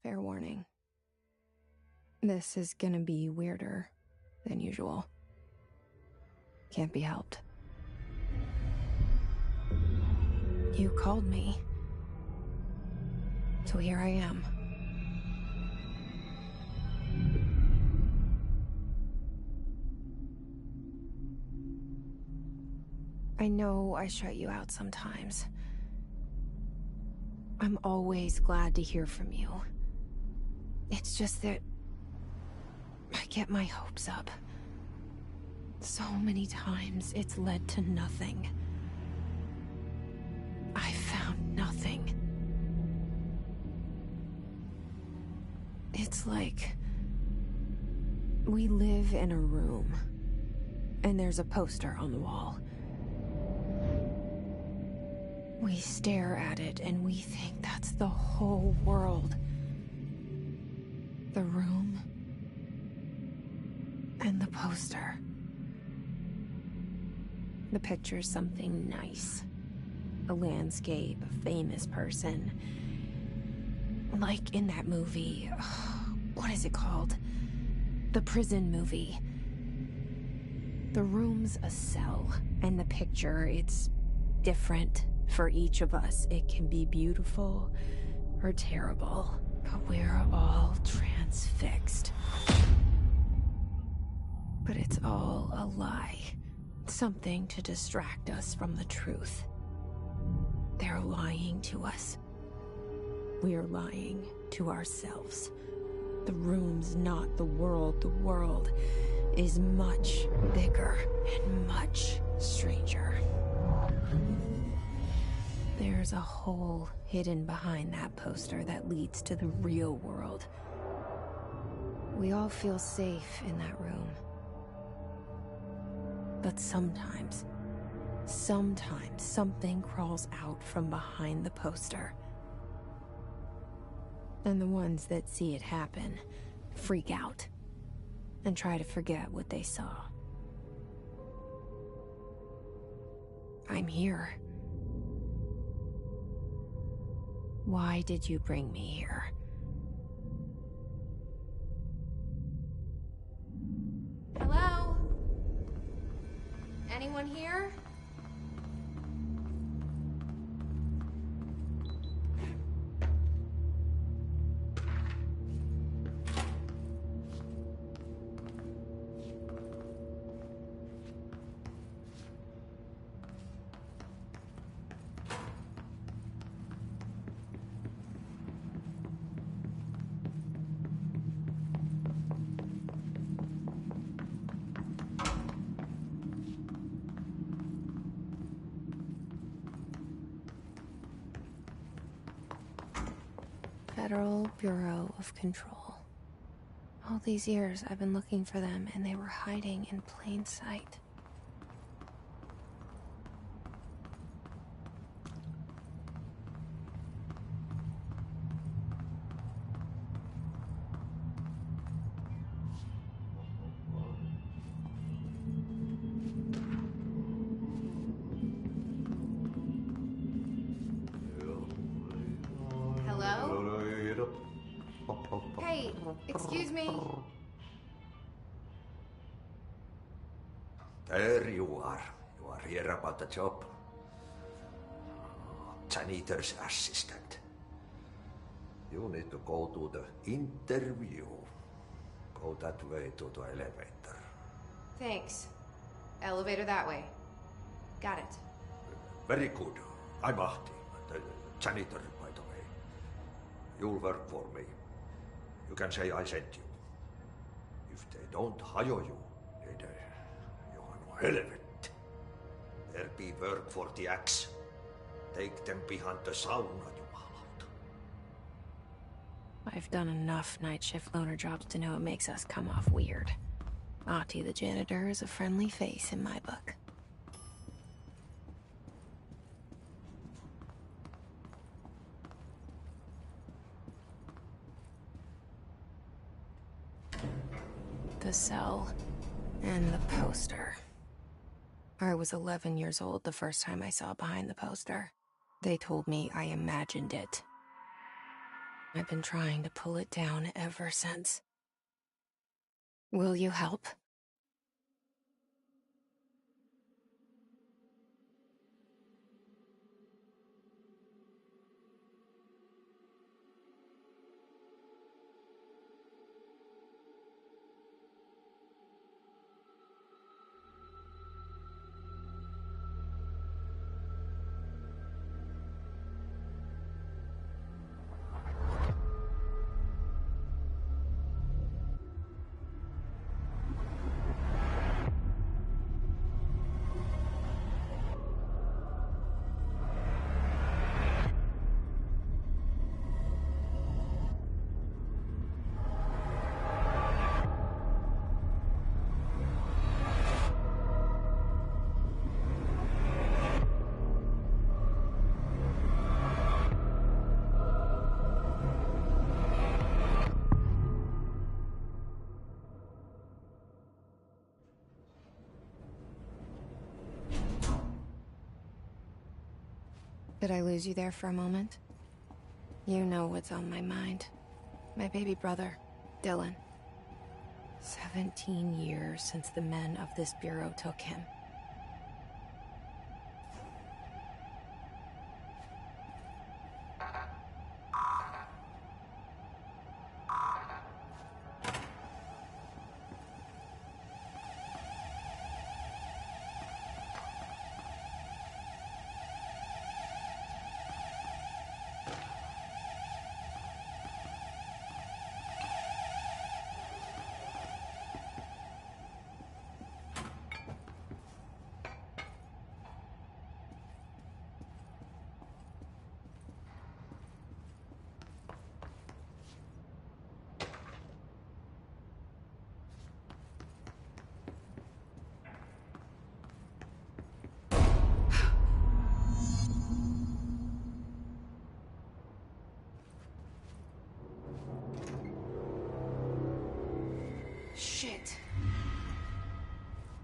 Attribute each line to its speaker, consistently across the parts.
Speaker 1: fair warning. This is gonna be weirder than usual. Can't be helped. You called me. So here I am. I know I shut you out sometimes. I'm always glad to hear from you. It's just that I get my hopes up. So many times it's led to nothing. I found nothing. It's like we live in a room, and there's a poster on the wall. We stare at it and we think that's the whole world. The room and the poster. The picture's something nice. A landscape, a famous person. Like in that movie, what is it called? The prison movie. The room's a cell, and the picture, it's different for each of us. It can be beautiful or terrible, but we're all transfixed. But it's all a lie. Something to distract us from the truth. They're lying to us. We're lying to ourselves. The room's not the world. The world is much bigger and much stranger. There's a hole hidden behind that poster that leads to the real world. We all feel safe in that room. But sometimes something crawls out from behind the poster. And the ones that see it happen freak out and try to forget what they saw. I'm here. Why did you bring me here? Hello? Anyone here? Federal Bureau of Control. All these years I've been looking for them, and they were hiding in plain sight. Hey, excuse me.
Speaker 2: There you are. You are here about the job. Janitor's assistant. You need to go to the interview. Go that way to the elevator.
Speaker 1: Thanks. Elevator that way. Got it.
Speaker 2: Very good. I'm Ahti, the janitor, by the way. You'll work for me. You can say I sent you. If they don't hire you, then you are no helvet. There be work for the axe. Take them behind the sauna, jumalauta.
Speaker 1: I've done enough night shift loner jobs to know it makes us come off weird. Ahti the janitor is a friendly face in my book. The cell and the poster. I was 11 years old the first time I saw behind the poster. They told me I imagined it. I've been trying to pull it down ever since. Will you help? Did I lose you there for a moment? You know what's on my mind. My baby brother, Dylan. 17 years since the men of this bureau took him. Shit.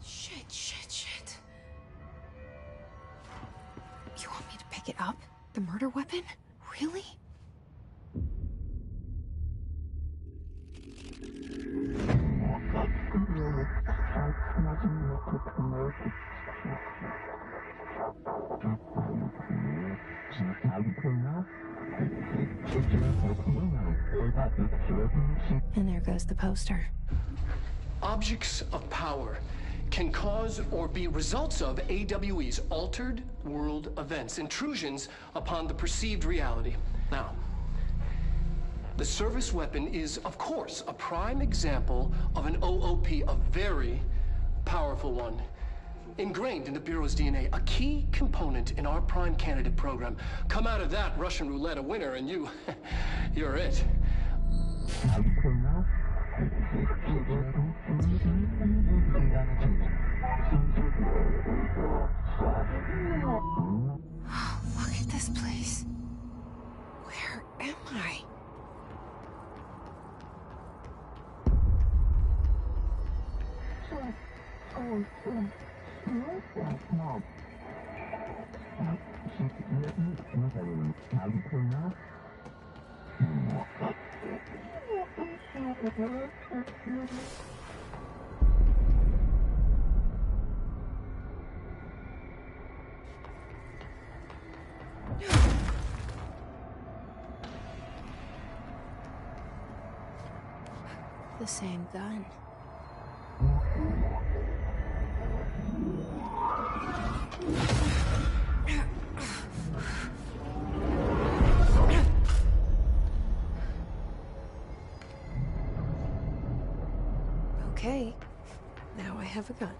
Speaker 1: Shit. You want me to pick it up? The murder weapon? Really? And there goes the poster.
Speaker 3: Objects of power can cause or be results of AWE's altered world events, intrusions upon the perceived reality. Now, the service weapon is, of course, a prime example of an OOP, a very powerful one. Ingrained in the Bureau's DNA, a key component in our prime candidate program. Come out of that Russian roulette a winner and you're it.
Speaker 1: Look at this place. Where am I? The same gun. Okay, now I have a gun.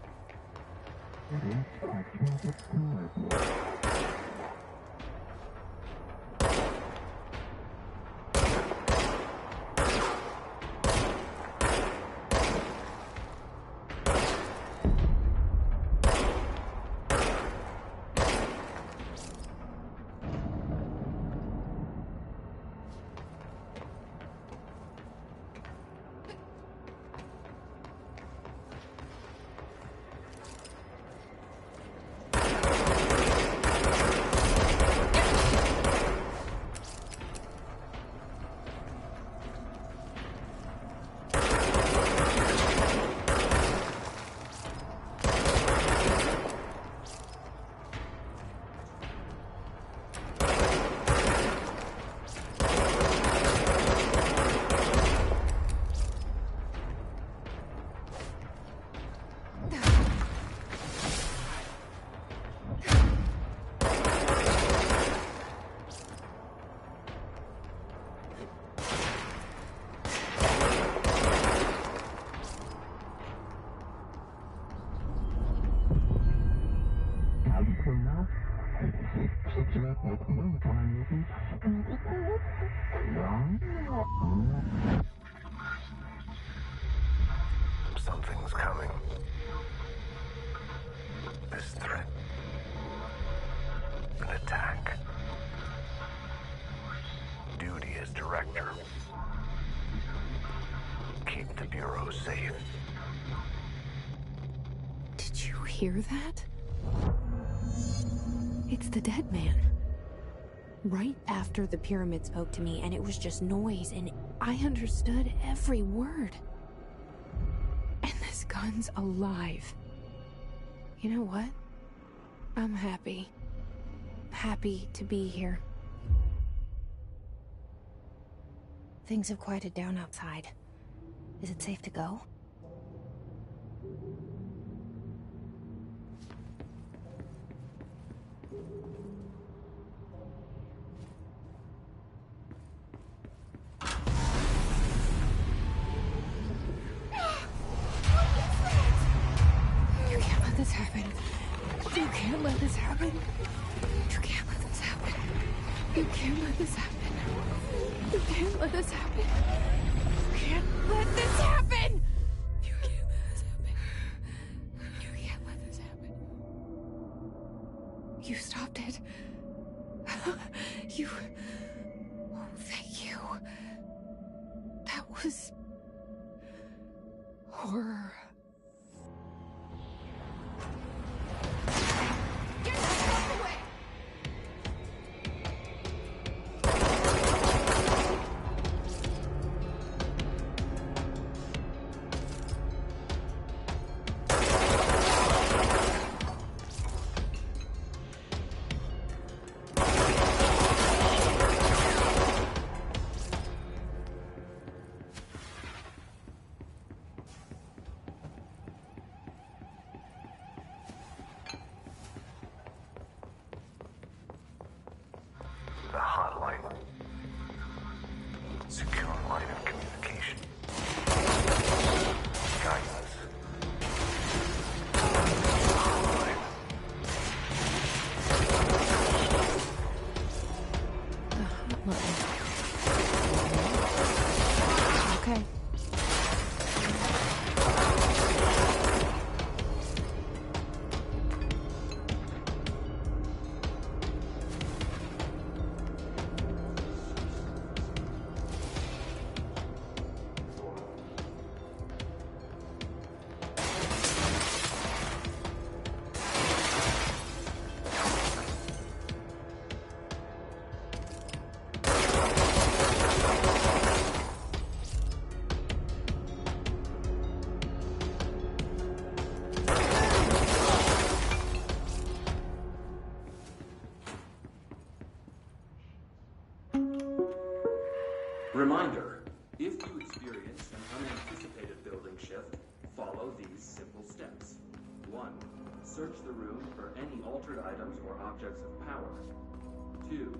Speaker 4: Something's coming. This threat. An attack. Duty as director. Keep the Bureau safe.
Speaker 1: Did you hear that? It's the dead man. Right after the pyramid spoke to me, and it was just noise, and I understood every word. And this gun's alive. You know what? I'm happy. Happy to be here. Things have quieted down outside. Is it safe to go? You can't let this happen. You can't let this happen. You can't let this happen. You can't let this happen. You can't let this happen. You can't let this happen! You can't let this happen. You can't let this happen. You stopped it. You... Oh, thank you. That was... horror. Get the fuck away!
Speaker 4: The hotline. Secure line of communication. Guidance. Hotline.
Speaker 1: Okay.
Speaker 5: Reminder, if you experience an unanticipated building shift, follow these simple steps. 1. Search the room for any altered items or objects of power. 2.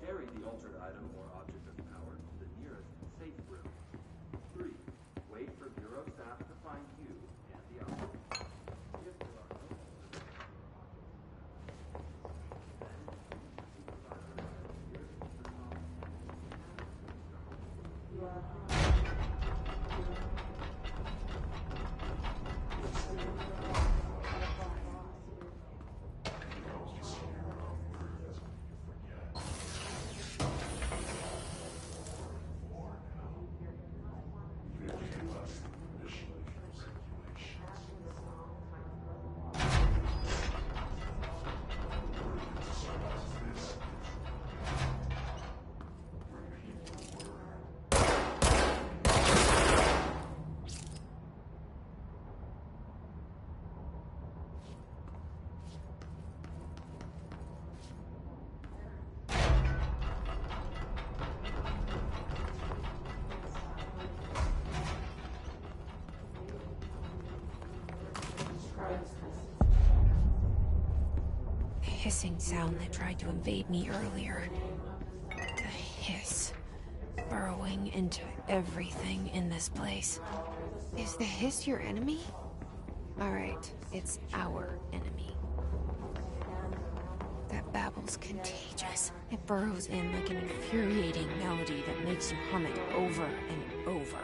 Speaker 5: Carry the altered item or object of power to the nearest safe room. 3. Wait for Bureau staff to find you and the object. If there are no altered items or objects, then supervisor appears to the top.
Speaker 1: The hissing sound that tried to invade me earlier. The hiss. Burrowing into everything in this place. Is the hiss your enemy? Alright, it's our enemy. That babble's contagious. It burrows in like an infuriating melody that makes you hum it over and over.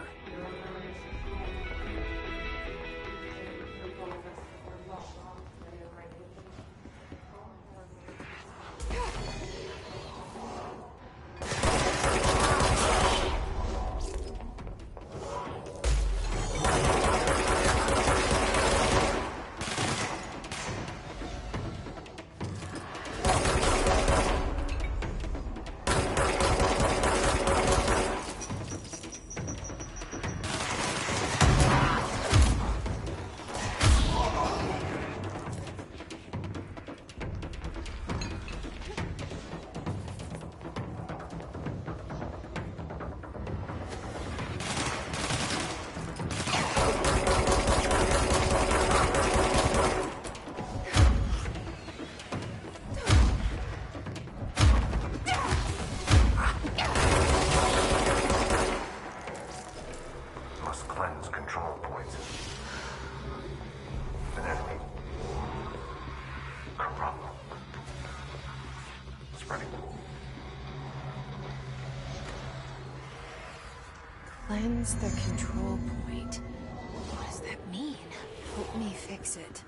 Speaker 4: Must cleanse control points. An enemy. Corrupt. Spreading.
Speaker 1: Cleanse the control point. What does that mean? Help me fix it.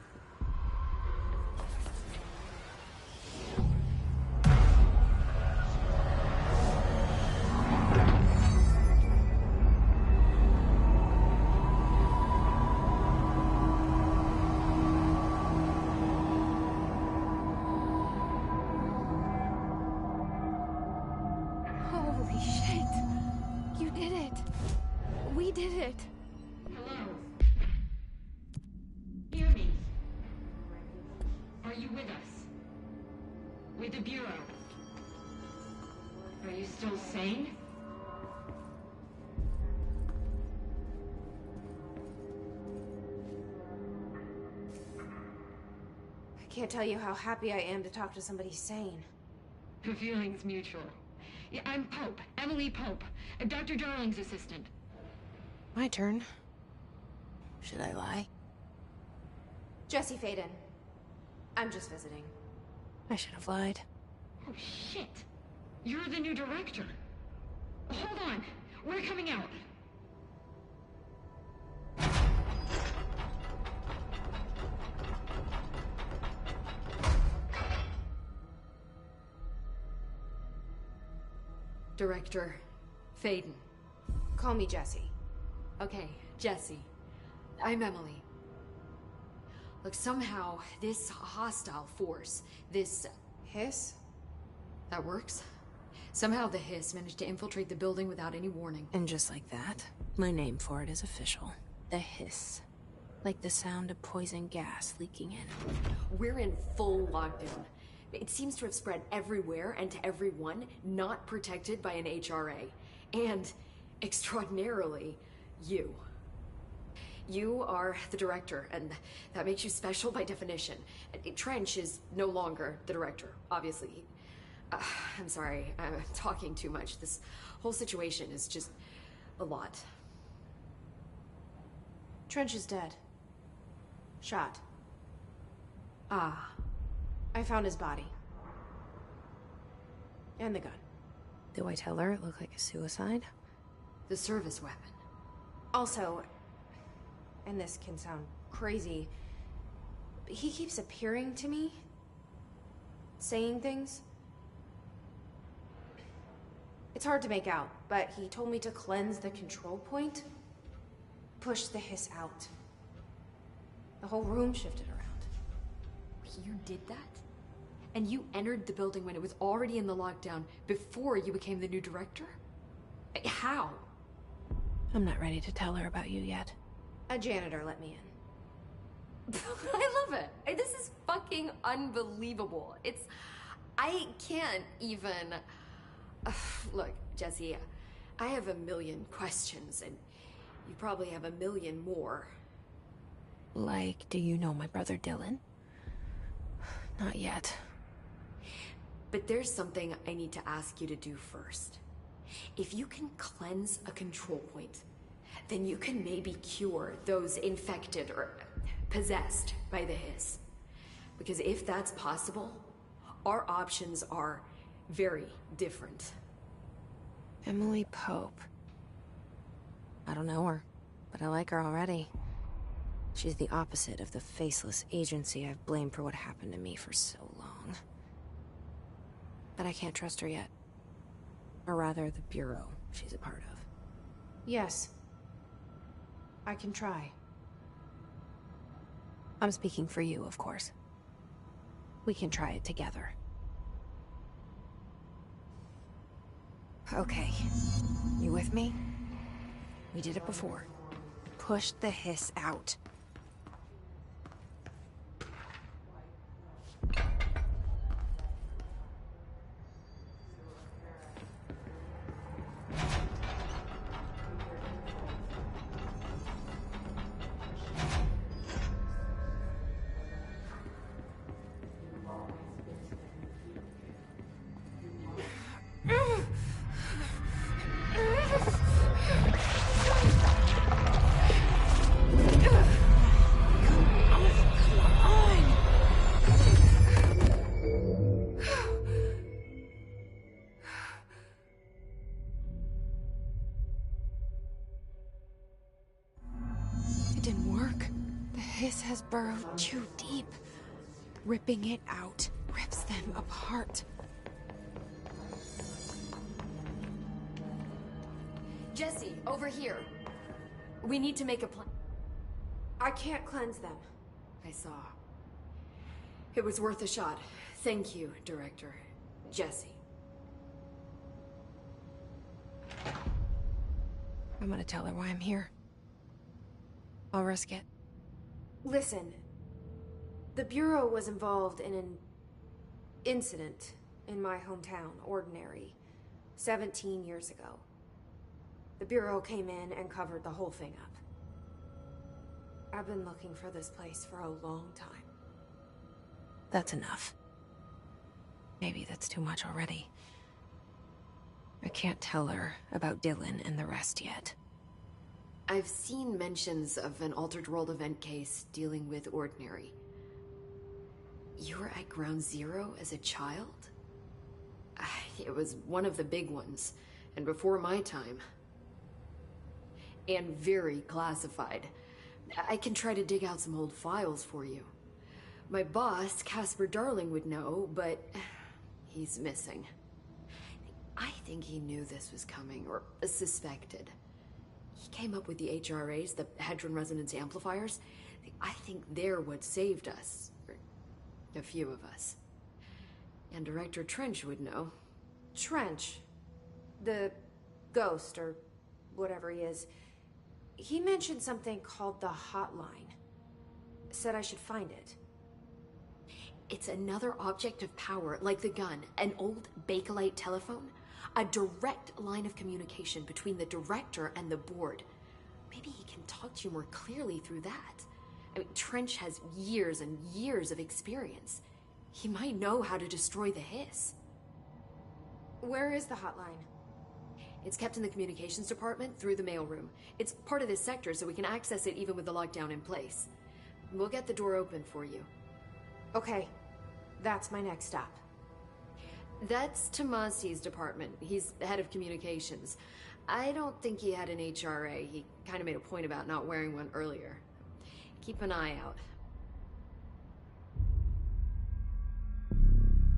Speaker 1: Holy shit! You did it! We did it!
Speaker 6: Hello? Hear me? Are you with us? With the Bureau? Are you still sane?
Speaker 7: I can't tell you how happy I am to talk to somebody sane.
Speaker 6: The feeling's mutual. Yeah, I'm Pope. Emily Pope. Dr. Darling's assistant.
Speaker 1: My turn. Should I lie?
Speaker 7: Jesse Faden. I'm just visiting.
Speaker 1: I should have lied.
Speaker 6: Oh, shit. You're the new director. Hold on. We're coming out.
Speaker 8: Director Faden.
Speaker 7: Call me Jesse.
Speaker 8: Okay, Jesse. I'm Emily. Look, somehow this hostile force, this...
Speaker 7: Hiss?
Speaker 8: that works? Somehow the hiss managed to infiltrate the building without any warning.
Speaker 1: And just like that, my name for it is official. The hiss. Like the sound of poison gas leaking in.
Speaker 8: We're in full lockdown. It seems to have spread everywhere and to everyone not protected by an HRA. And, extraordinarily, you. You are the director, and that makes you special by definition. Trench is no longer the director, obviously. I'm sorry, I'm talking too much. This whole situation is just a lot.
Speaker 7: Trench is dead. Shot.
Speaker 8: Ah.
Speaker 7: I found his body. And the gun.
Speaker 1: Do I tell her it looked like a suicide?
Speaker 8: The service weapon.
Speaker 7: Also, and this can sound crazy, but he keeps appearing to me. Saying things. It's hard to make out, but he told me to cleanse the control point. Push the hiss out. The whole room shifted around.
Speaker 8: You did that? And you entered the building when it was already in the lockdown before you became the new director? How?
Speaker 1: I'm not ready to tell her about you yet.
Speaker 7: A janitor let me in.
Speaker 8: I love it. This is fucking unbelievable. I can't even... Look, Jesse, I have a million questions, and you probably have a million more.
Speaker 1: Like, do you know my brother Dylan? Not yet.
Speaker 8: But there's something I need to ask you to do first. If you can cleanse a control point, then you can maybe cure those infected or possessed by the hiss. Because if that's possible, Our options are very different.
Speaker 1: Emily Pope. I don't know her, but I like her already. She's the opposite of the faceless agency I've blamed for what happened to me for so long. But I can't trust her yet. Or rather, the Bureau she's a part of.
Speaker 7: Yes. I can try.
Speaker 1: I'm speaking for you, of course. We can try it together. Okay. You with me? We did it before. Push the hiss out. It didn't work. The hiss has burrowed too deep. Ripping it out rips them apart.
Speaker 8: Jesse, over here. We need to make a plan.
Speaker 7: I can't cleanse them.
Speaker 8: I saw. It was worth a shot. Thank you, Director. Jesse.
Speaker 1: I'm gonna tell her why I'm here. I'll risk it.
Speaker 7: Listen. The Bureau was involved in an incident in my hometown, Ordinary, 17 years ago. The Bureau came in and covered the whole thing up. I've been looking for this place for a long time.
Speaker 1: That's enough. Maybe that's too much already. I can't tell her about Dylan and the rest yet.
Speaker 8: I've seen mentions of an Altered World event case dealing with Ordinary. You were at Ground Zero as a child? It was one of the big ones, and before my time. And very classified. I can try to dig out some old files for you. My boss, Casper Darling, would know, but he's missing. I think he knew this was coming, or suspected. He came up with the HRAs, the Hadron Resonance Amplifiers. I think they're what saved us. Or a few of us. And Director Trench would know.
Speaker 7: Trench. The ghost, or whatever he is. He mentioned something called the Hotline. Said I should find it.
Speaker 8: It's another object of power, like the gun, an old Bakelite telephone. A direct line of communication between the director and the board. Maybe he can talk to you more clearly through that. I mean, Trench has years and years of experience. He might know how to destroy the hiss.
Speaker 7: Where is the hotline?
Speaker 8: It's kept in the communications department through the mailroom. It's part of this sector, so we can access it even with the lockdown in place. We'll get the door open for you.
Speaker 7: Okay, that's my next stop.
Speaker 8: That's Tomasi's department. He's the head of communications. I don't think he had an HRA. He kind of made a point about not wearing one earlier. Keep an eye out.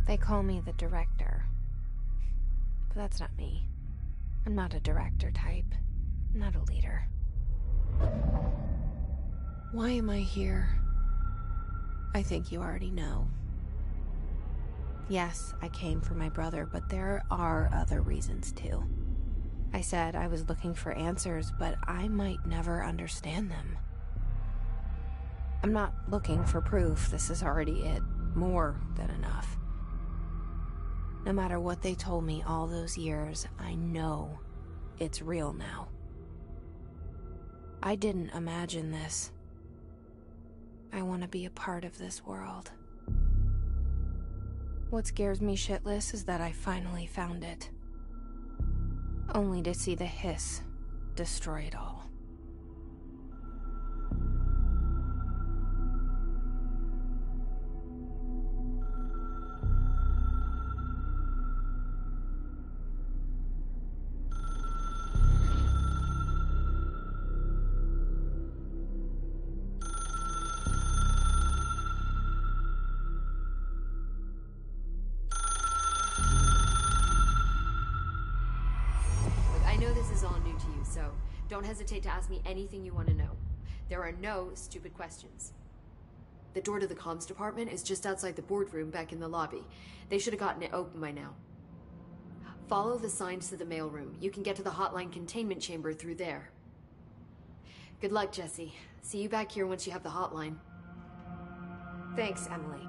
Speaker 1: They call me the director. But that's not me. I'm not a director type. I'm not a leader. Why am I here? I think you already know. Yes, I came for my brother, but there are other reasons too. I said I was looking for answers, but I might never understand them. I'm not looking for proof. This is already it. More than enough. No matter what they told me all those years, I know it's real now. I didn't imagine this. I want to be a part of this world. What scares me shitless is that I finally found it. Only to see the hiss destroy it all.
Speaker 8: Don't hesitate to ask me anything you want to know. There are no stupid questions. The door to the comms department is just outside the boardroom back in the lobby. They should have gotten it open by now. Follow the signs to the mailroom. You can get to the hotline containment chamber through there. Good luck, Jesse. See you back here once you have the hotline.
Speaker 7: Thanks, Emily.